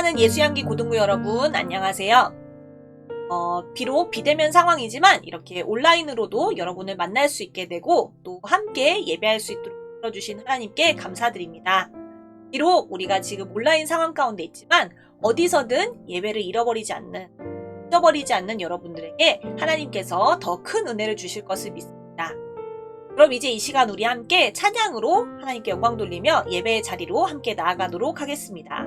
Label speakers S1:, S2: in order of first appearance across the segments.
S1: 사랑하는 예수향기 고등부 여러분, 안녕하세요. 비록 비대면 상황이지만 이렇게 온라인으로도 여러분을 만날 수 있게 되고 또 함께 예배할 수 있도록 불러주신 하나님께 감사드립니다. 비록 우리가 지금 온라인 상황 가운데 있지만 어디서든 예배를 잊어버리지 않는 여러분들에게 하나님께서 더 큰 은혜를 주실 것을 믿습니다. 그럼 이제 이 시간 우리 함께 찬양으로 하나님께 영광 돌리며 예배의 자리로 함께 나아가도록 하겠습니다.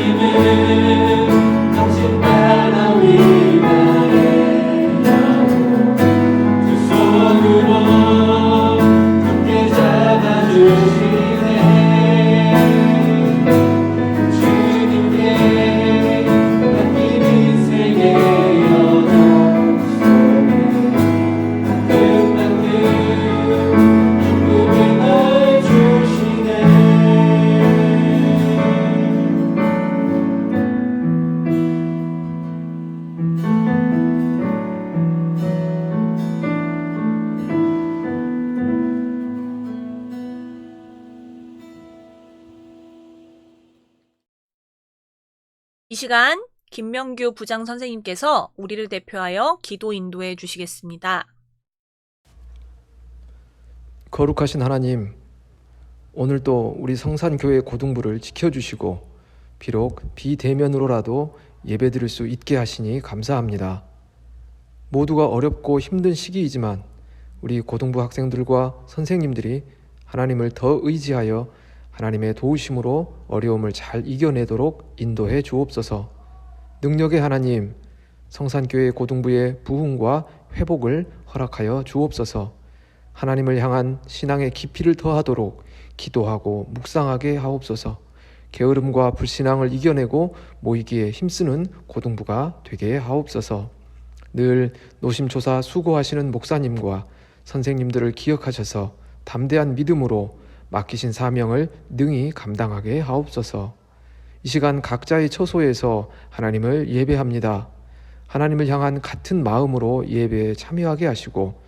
S2: 주님은
S1: 이 시간 김명규 부장 선생님께서 우리를 대표하여 기도 인도해 주시겠습니다.
S2: 거룩하신 하나님, 오늘도 우리 성산교회 고등부를 지켜주시고 비록 비대면으로라도 예배드릴 수 있게 하시니 감사합니다. 모두가 어렵고 힘든 시기이지만 우리 고등부 학생들과 선생님들이 하나님을 더 의지하여 하나님의 도우심으로 어려움을 잘 이겨내도록 인도해 주옵소서. 능력의 하나님, 성산교회 고등부의 부흥과 회복을 허락하여 주옵소서. 하나님을 향한 신앙의 깊이를 더하도록 기도하고 묵상하게 하옵소서. 게으름과 불신앙을 이겨내고 모이기에 힘쓰는 고등부가 되게 하옵소서. 늘 노심초사 수고하시는 목사님과 선생님들을 기억하셔서 담대한 믿음으로 맡기신 사명을 능히 감당하게 하옵소서. 이 시간 각자의 처소에서 하나님을 예배합니다. 하나님을 향한 같은 마음으로 예배에 참여하게 하시고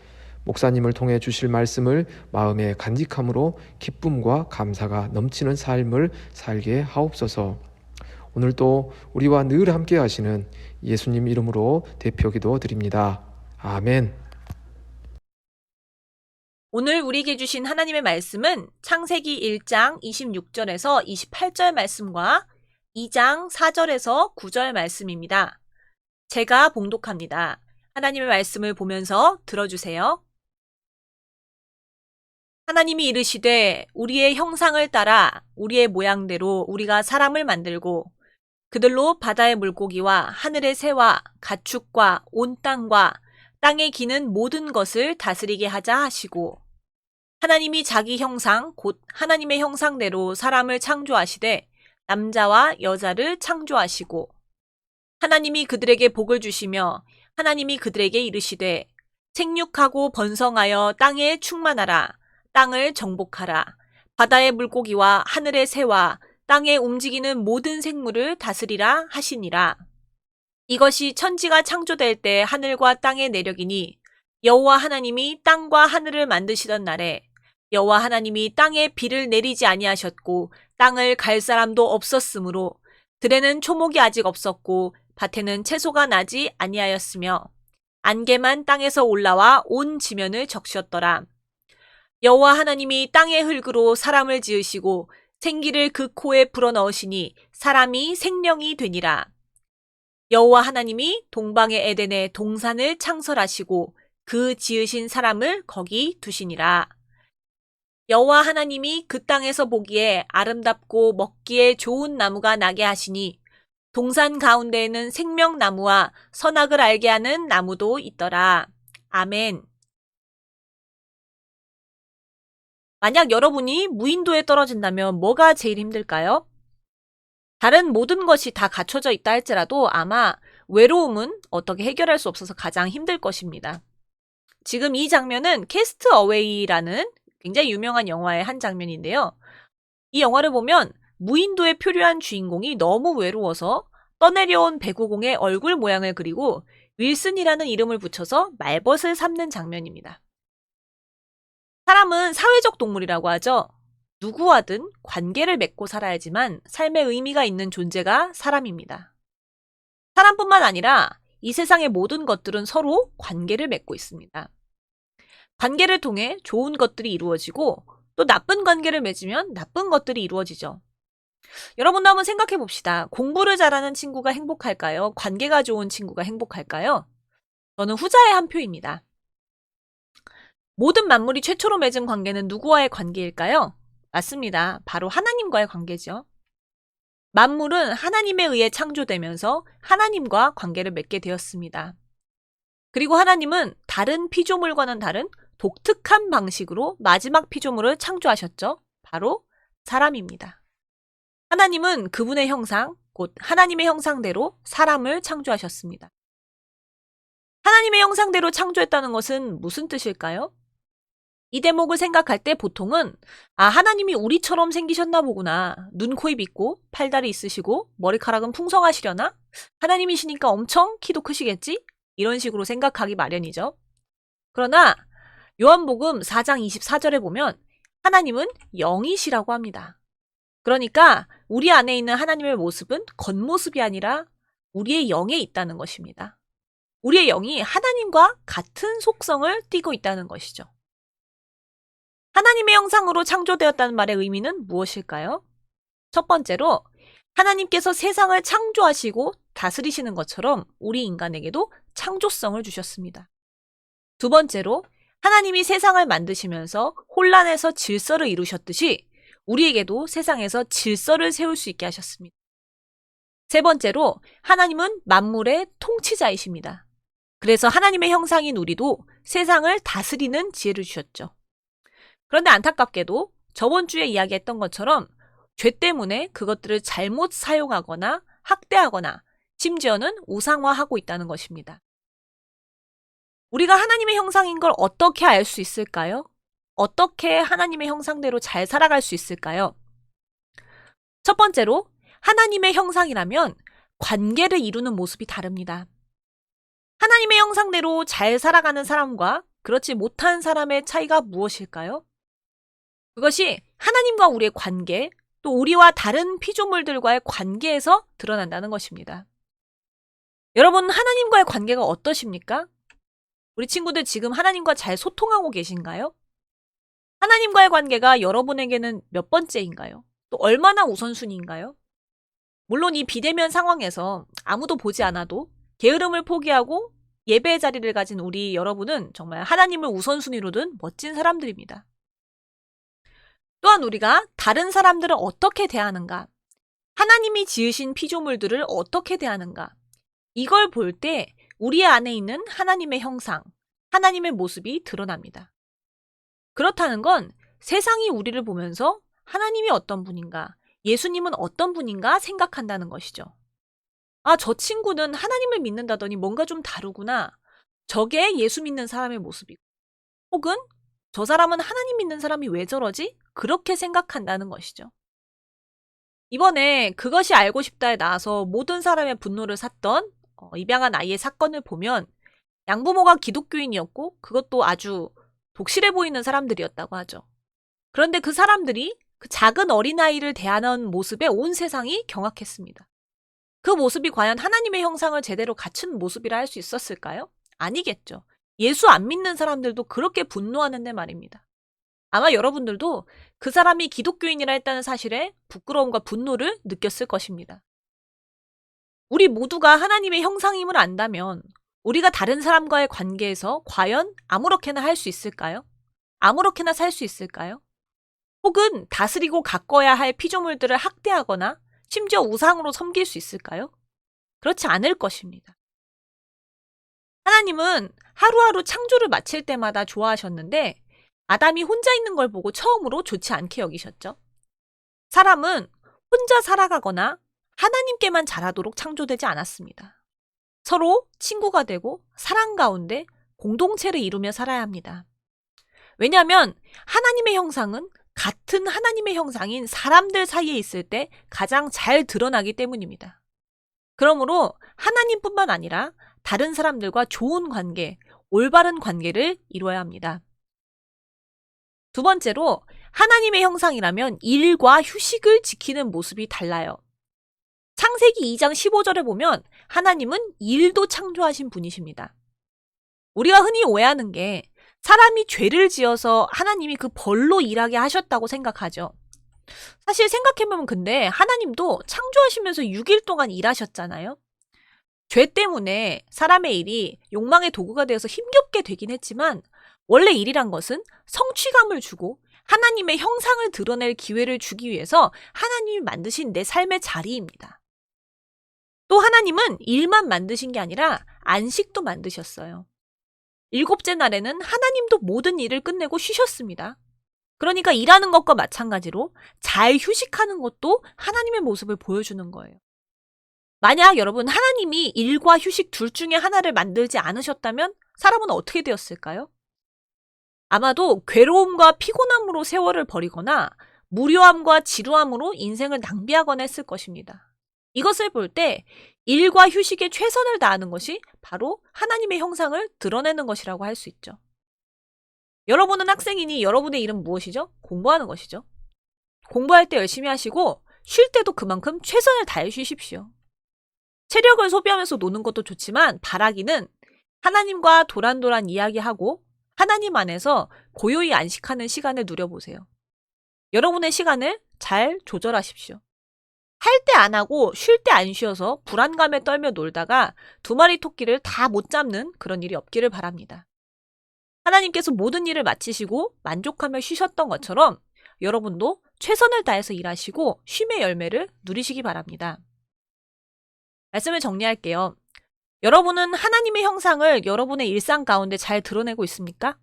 S2: 목사님을 통해 주실 말씀을 마음의 간직함으로 기쁨과 감사가 넘치는 삶을 살게 하옵소서. 오늘도 우리와 늘 함께 하시는 예수님 이름으로 대표기도 드립니다. 아멘.
S1: 오늘 우리에게 주신 하나님의 말씀은 창세기 1장 26절에서 28절 말씀과 2장 4절에서 9절 말씀입니다. 제가 봉독합니다. 하나님의 말씀을 보면서 들어주세요. 하나님이 이르시되 우리의 형상을 따라 우리의 모양대로 우리가 사람을 만들고 그들로 바다의 물고기와 하늘의 새와 가축과 온 땅과 땅에 기는 모든 것을 다스리게 하자 하시고 하나님이 자기 형상 곧 하나님의 형상대로 사람을 창조하시되 남자와 여자를 창조하시고 하나님이 그들에게 복을 주시며 하나님이 그들에게 이르시되 생육하고 번성하여 땅에 충만하라 땅을 정복하라 바다의 물고기와 하늘의 새와 땅에 움직이는 모든 생물을 다스리라 하시니라. 이것이 천지가 창조될 때 하늘과 땅의 내력이니 여호와 하나님이 땅과 하늘을 만드시던 날에 여호와 하나님이 땅에 비를 내리지 아니하셨고 땅을 갈 사람도 없었으므로 들에는 초목이 아직 없었고 밭에는 채소가 나지 아니하였으며 안개만 땅에서 올라와 온 지면을 적셨더라. 여호와 하나님이 땅의 흙으로 사람을 지으시고 생기를 그 코에 불어넣으시니 사람이 생명이 되니라. 여호와 하나님이 동방의 에덴에 동산을 창설하시고 그 지으신 사람을 거기 두시니라. 여호와 하나님이 그 땅에서 보기에 아름답고 먹기에 좋은 나무가 나게 하시니 동산 가운데에는 생명나무와 선악을 알게 하는 나무도 있더라. 아멘. 만약 여러분이 무인도에 떨어진다면 뭐가 제일 힘들까요? 다른 모든 것이 다 갖춰져 있다 할지라도 아마 외로움은 어떻게 해결할 수 없어서 가장 힘들 것입니다. 지금 이 장면은 캐스트 어웨이라는 굉장히 유명한 영화의 한 장면인데요. 이 영화를 보면 무인도에 표류한 주인공이 너무 외로워서 떠내려온 배구공의 얼굴 모양을 그리고 윌슨이라는 이름을 붙여서 말벗을 삼는 장면입니다. 사람은 사회적 동물이라고 하죠. 누구와든 관계를 맺고 살아야지만 삶의 의미가 있는 존재가 사람입니다. 사람뿐만 아니라 이 세상의 모든 것들은 서로 관계를 맺고 있습니다. 관계를 통해 좋은 것들이 이루어지고 또 나쁜 관계를 맺으면 나쁜 것들이 이루어지죠. 여러분도 한번 생각해 봅시다. 공부를 잘하는 친구가 행복할까요? 관계가 좋은 친구가 행복할까요? 저는 후자의 한 표입니다. 모든 만물이 최초로 맺은 관계는 누구와의 관계일까요? 맞습니다. 바로 하나님과의 관계죠. 만물은 하나님에 의해 창조되면서 하나님과 관계를 맺게 되었습니다. 그리고 하나님은 다른 피조물과는 다른 독특한 방식으로 마지막 피조물을 창조하셨죠. 바로 사람입니다. 하나님은 그분의 형상, 곧 하나님의 형상대로 사람을 창조하셨습니다. 하나님의 형상대로 창조했다는 것은 무슨 뜻일까요? 이 대목을 생각할 때 보통은 하나님이 우리처럼 생기셨나 보구나. 눈, 코, 입 있고 팔다리 있으시고 머리카락은 풍성하시려나? 하나님이시니까 엄청 키도 크시겠지? 이런 식으로 생각하기 마련이죠. 그러나 요한복음 4장 24절에 보면 하나님은 영이시라고 합니다. 그러니까 우리 안에 있는 하나님의 모습은 겉모습이 아니라 우리의 영에 있다는 것입니다. 우리의 영이 하나님과 같은 속성을 띠고 있다는 것이죠. 하나님의 형상으로 창조되었다는 말의 의미는 무엇일까요? 첫 번째로 하나님께서 세상을 창조하시고 다스리시는 것처럼 우리 인간에게도 창조성을 주셨습니다. 두 번째로 하나님이 세상을 만드시면서 혼란에서 질서를 이루셨듯이 우리에게도 세상에서 질서를 세울 수 있게 하셨습니다. 세 번째로 하나님은 만물의 통치자이십니다. 그래서 하나님의 형상인 우리도 세상을 다스리는 지혜를 주셨죠. 그런데 안타깝게도 저번 주에 이야기했던 것처럼 죄 때문에 그것들을 잘못 사용하거나 학대하거나 심지어는 우상화하고 있다는 것입니다. 우리가 하나님의 형상인 걸 어떻게 알 수 있을까요? 어떻게 하나님의 형상대로 잘 살아갈 수 있을까요? 첫 번째로 하나님의 형상이라면 관계를 이루는 모습이 다릅니다. 하나님의 형상대로 잘 살아가는 사람과 그렇지 못한 사람의 차이가 무엇일까요? 그것이 하나님과 우리의 관계, 또 우리와 다른 피조물들과의 관계에서 드러난다는 것입니다. 여러분, 하나님과의 관계가 어떠십니까? 우리 친구들 지금 하나님과 잘 소통하고 계신가요? 하나님과의 관계가 여러분에게는 몇 번째인가요? 또 얼마나 우선순위인가요? 물론 이 비대면 상황에서 아무도 보지 않아도 게으름을 포기하고 예배의 자리를 가진 우리 여러분은 정말 하나님을 우선순위로 둔 멋진 사람들입니다. 또한 우리가 다른 사람들을 어떻게 대하는가, 하나님이 지으신 피조물들을 어떻게 대하는가, 이걸 볼 때 우리 안에 있는 하나님의 형상, 하나님의 모습이 드러납니다. 그렇다는 건 세상이 우리를 보면서 하나님이 어떤 분인가, 예수님은 어떤 분인가 생각한다는 것이죠. 아, 저 친구는 하나님을 믿는다더니 뭔가 좀 다르구나. 저게 예수 믿는 사람의 모습이고. 혹은 저 사람은 하나님 믿는 사람이 왜 저러지? 그렇게 생각한다는 것이죠. 이번에 그것이 알고 싶다에 나와서 모든 사람의 분노를 샀던 입양한 아이의 사건을 보면 양부모가 기독교인이었고 그것도 아주 독실해 보이는 사람들이었다고 하죠. 그런데 그 사람들이 그 작은 어린아이를 대하는 모습에 온 세상이 경악했습니다. 그 모습이 과연 하나님의 형상을 제대로 갖춘 모습이라 할 수 있었을까요? 아니겠죠. 예수 안 믿는 사람들도 그렇게 분노하는데 말입니다. 아마 여러분들도 그 사람이 기독교인이라 했다는 사실에 부끄러움과 분노를 느꼈을 것입니다. 우리 모두가 하나님의 형상임을 안다면 우리가 다른 사람과의 관계에서 과연 아무렇게나 할 수 있을까요? 아무렇게나 살 수 있을까요? 혹은 다스리고 가꿔야 할 피조물들을 학대하거나 심지어 우상으로 섬길 수 있을까요? 그렇지 않을 것입니다. 하나님은 하루하루 창조를 마칠 때마다 좋아하셨는데 아담이 혼자 있는 걸 보고 처음으로 좋지 않게 여기셨죠. 사람은 혼자 살아가거나 하나님께만 잘하도록 창조되지 않았습니다. 서로 친구가 되고 사랑 가운데 공동체를 이루며 살아야 합니다. 왜냐하면 하나님의 형상은 같은 하나님의 형상인 사람들 사이에 있을 때 가장 잘 드러나기 때문입니다. 그러므로 하나님뿐만 아니라 다른 사람들과 좋은 관계, 올바른 관계를 이루어야 합니다. 두 번째로 하나님의 형상이라면 일과 휴식을 지키는 모습이 달라요. 창세기 2장 15절에 보면 하나님은 일도 창조하신 분이십니다. 우리가 흔히 오해하는 게 사람이 죄를 지어서 하나님이 그 벌로 일하게 하셨다고 생각하죠. 사실 생각해보면 근데 하나님도 창조하시면서 6일 동안 일하셨잖아요. 죄 때문에 사람의 일이 욕망의 도구가 되어서 힘겹게 되긴 했지만 원래 일이란 것은 성취감을 주고 하나님의 형상을 드러낼 기회를 주기 위해서 하나님이 만드신 내 삶의 자리입니다. 또 하나님은 일만 만드신 게 아니라 안식도 만드셨어요. 7째 날에는 하나님도 모든 일을 끝내고 쉬셨습니다. 그러니까 일하는 것과 마찬가지로 잘 휴식하는 것도 하나님의 모습을 보여주는 거예요. 만약 여러분 하나님이 일과 휴식 둘 중에 하나를 만들지 않으셨다면 사람은 어떻게 되었을까요? 아마도 괴로움과 피곤함으로 세월을 버리거나 무료함과 지루함으로 인생을 낭비하거나 했을 것입니다. 이것을 볼 때 일과 휴식에 최선을 다하는 것이 바로 하나님의 형상을 드러내는 것이라고 할 수 있죠. 여러분은 학생이니 여러분의 일은 무엇이죠? 공부하는 것이죠. 공부할 때 열심히 하시고 쉴 때도 그만큼 최선을 다해 쉬십시오. 체력을 소비하면서 노는 것도 좋지만 바라기는 하나님과 도란도란 이야기하고 하나님 안에서 고요히 안식하는 시간을 누려보세요. 여러분의 시간을 잘 조절하십시오. 할 때 안 하고 쉴 때 안 쉬어서 불안감에 떨며 놀다가 두 마리 토끼를 다 못 잡는 그런 일이 없기를 바랍니다. 하나님께서 모든 일을 마치시고 만족하며 쉬셨던 것처럼 여러분도 최선을 다해서 일하시고 쉼의 열매를 누리시기 바랍니다. 말씀을 정리할게요. 여러분은 하나님의 형상을 여러분의 일상 가운데 잘 드러내고 있습니까?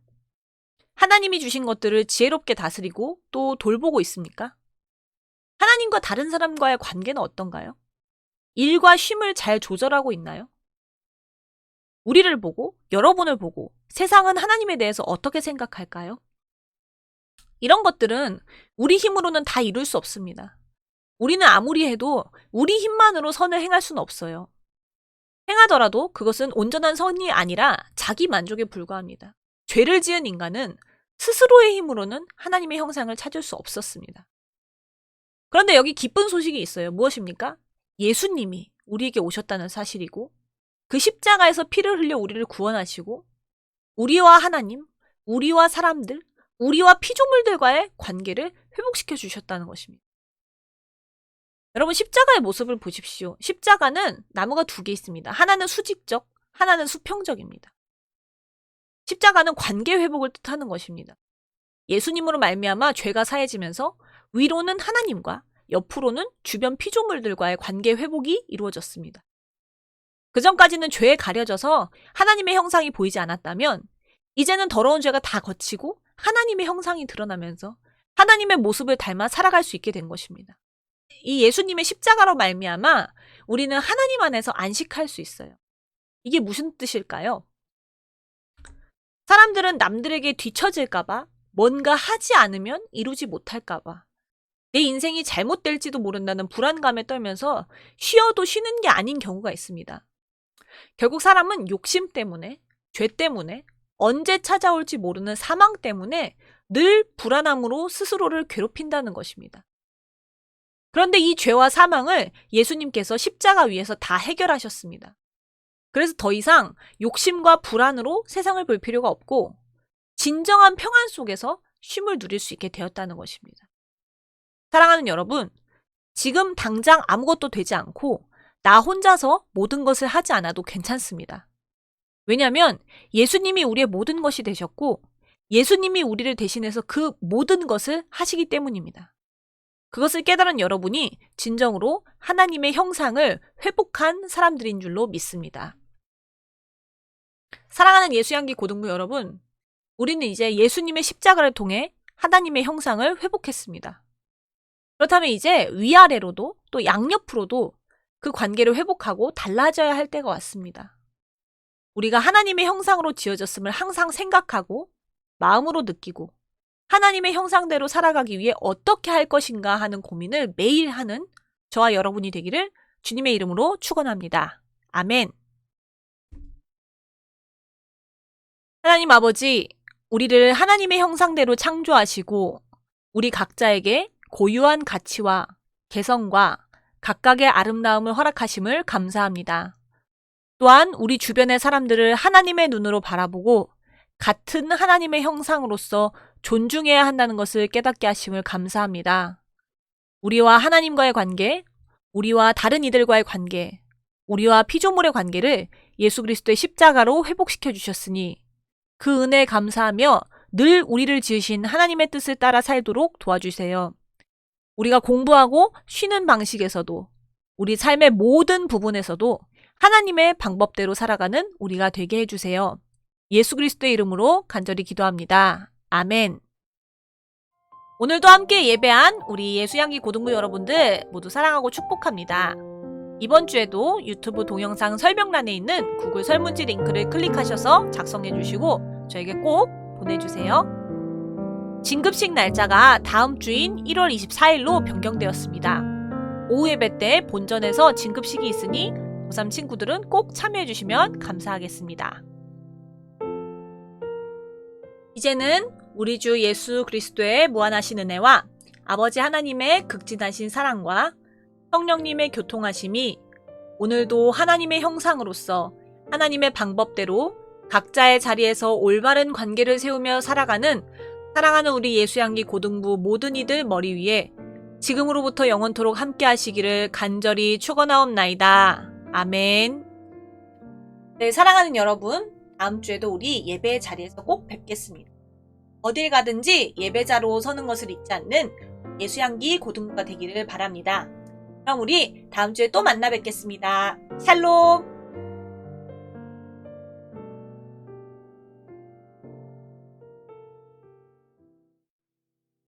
S1: 하나님이 주신 것들을 지혜롭게 다스리고 또 돌보고 있습니까? 하나님과 다른 사람과의 관계는 어떤가요? 일과 쉼을 잘 조절하고 있나요? 우리를 보고, 여러분을 보고 세상은 하나님에 대해서 어떻게 생각할까요? 이런 것들은 우리 힘으로는 다 이룰 수 없습니다. 우리는 아무리 해도 우리 힘만으로 선을 행할 수는 없어요. 행하더라도 그것은 온전한 선이 아니라 자기 만족에 불과합니다. 죄를 지은 인간은 스스로의 힘으로는 하나님의 형상을 찾을 수 없었습니다. 그런데 여기 기쁜 소식이 있어요. 무엇입니까? 예수님이 우리에게 오셨다는 사실이고 그 십자가에서 피를 흘려 우리를 구원하시고 우리와 하나님, 우리와 사람들, 우리와 피조물들과의 관계를 회복시켜 주셨다는 것입니다. 여러분 십자가의 모습을 보십시오. 십자가는 나무가 두 개 있습니다. 하나는 수직적, 하나는 수평적입니다. 십자가는 관계 회복을 뜻하는 것입니다. 예수님으로 말미암아 죄가 사해지면서 위로는 하나님과 옆으로는 주변 피조물들과의 관계 회복이 이루어졌습니다. 그전까지는 죄에 가려져서 하나님의 형상이 보이지 않았다면 이제는 더러운 죄가 다 거치고 하나님의 형상이 드러나면서 하나님의 모습을 닮아 살아갈 수 있게 된 것입니다. 이 예수님의 십자가로 말미암아 우리는 하나님 안에서 안식할 수 있어요. 이게 무슨 뜻일까요? 사람들은 남들에게 뒤처질까봐 뭔가 하지 않으면 이루지 못할까봐 내 인생이 잘못될지도 모른다는 불안감에 떨면서 쉬어도 쉬는 게 아닌 경우가 있습니다. 결국 사람은 욕심 때문에, 죄 때문에, 언제 찾아올지 모르는 사망 때문에 늘 불안함으로 스스로를 괴롭힌다는 것입니다. 그런데 이 죄와 사망을 예수님께서 십자가 위에서 다 해결하셨습니다. 그래서 더 이상 욕심과 불안으로 세상을 볼 필요가 없고 진정한 평안 속에서 쉼을 누릴 수 있게 되었다는 것입니다. 사랑하는 여러분, 지금 당장 아무것도 되지 않고 나 혼자서 모든 것을 하지 않아도 괜찮습니다. 왜냐하면 예수님이 우리의 모든 것이 되셨고 예수님이 우리를 대신해서 그 모든 것을 하시기 때문입니다. 그것을 깨달은 여러분이 진정으로 하나님의 형상을 회복한 사람들인 줄로 믿습니다. 사랑하는 예수향기 고등부 여러분, 우리는 이제 예수님의 십자가를 통해 하나님의 형상을 회복했습니다. 그렇다면 이제 위아래로도 또 양옆으로도 그 관계를 회복하고 달라져야 할 때가 왔습니다. 우리가 하나님의 형상으로 지어졌음을 항상 생각하고 마음으로 느끼고 하나님의 형상대로 살아가기 위해 어떻게 할 것인가 하는 고민을 매일 하는 저와 여러분이 되기를 주님의 이름으로 축원합니다. 아멘. 하나님 아버지, 우리를 하나님의 형상대로 창조하시고 우리 각자에게 고유한 가치와 개성과 각각의 아름다움을 허락하심을 감사합니다. 또한 우리 주변의 사람들을 하나님의 눈으로 바라보고 같은 하나님의 형상으로서 존중해야 한다는 것을 깨닫게 하심을 감사합니다. 우리와 하나님과의 관계, 우리와 다른 이들과의 관계, 우리와 피조물의 관계를 예수 그리스도의 십자가로 회복시켜 주셨으니 그 은혜에 감사하며 늘 우리를 지으신 하나님의 뜻을 따라 살도록 도와주세요. 우리가 공부하고 쉬는 방식에서도 우리 삶의 모든 부분에서도 하나님의 방법대로 살아가는 우리가 되게 해주세요. 예수 그리스도의 이름으로 간절히 기도합니다. 아멘. 오늘도 함께 예배한 우리 예수향기 고등부 여러분들 모두 사랑하고 축복합니다. 이번 주에도 유튜브 동영상 설명란에 있는 구글 설문지 링크를 클릭하셔서 작성해 주시고 저에게 꼭 보내주세요. 진급식 날짜가 다음 주인 1월 24일로 변경되었습니다. 오후 예배 때 본전에서 진급식이 있으니 고3 친구들은 꼭 참여해 주시면 감사하겠습니다. 이제는 우리 주 예수 그리스도의 무한하신 은혜와 아버지 하나님의 극진하신 사랑과 성령님의 교통하심이 오늘도 하나님의 형상으로서 하나님의 방법대로 각자의 자리에서 올바른 관계를 세우며 살아가는 사랑하는 우리 예수양기 고등부 모든 이들 머리 위에 지금으로부터 영원토록 함께 하시기를 간절히 축원하옵나이다. 아멘. 네, 사랑하는 여러분, 다음 주에도 우리 예배의 자리에서 꼭 뵙겠습니다. 어딜 가든지 예배자로 서는 것을 잊지 않는 예수양기 고등부가 되기를 바랍니다. 그럼 우리 다음 주에 또 만나 뵙겠습니다. 샬롬!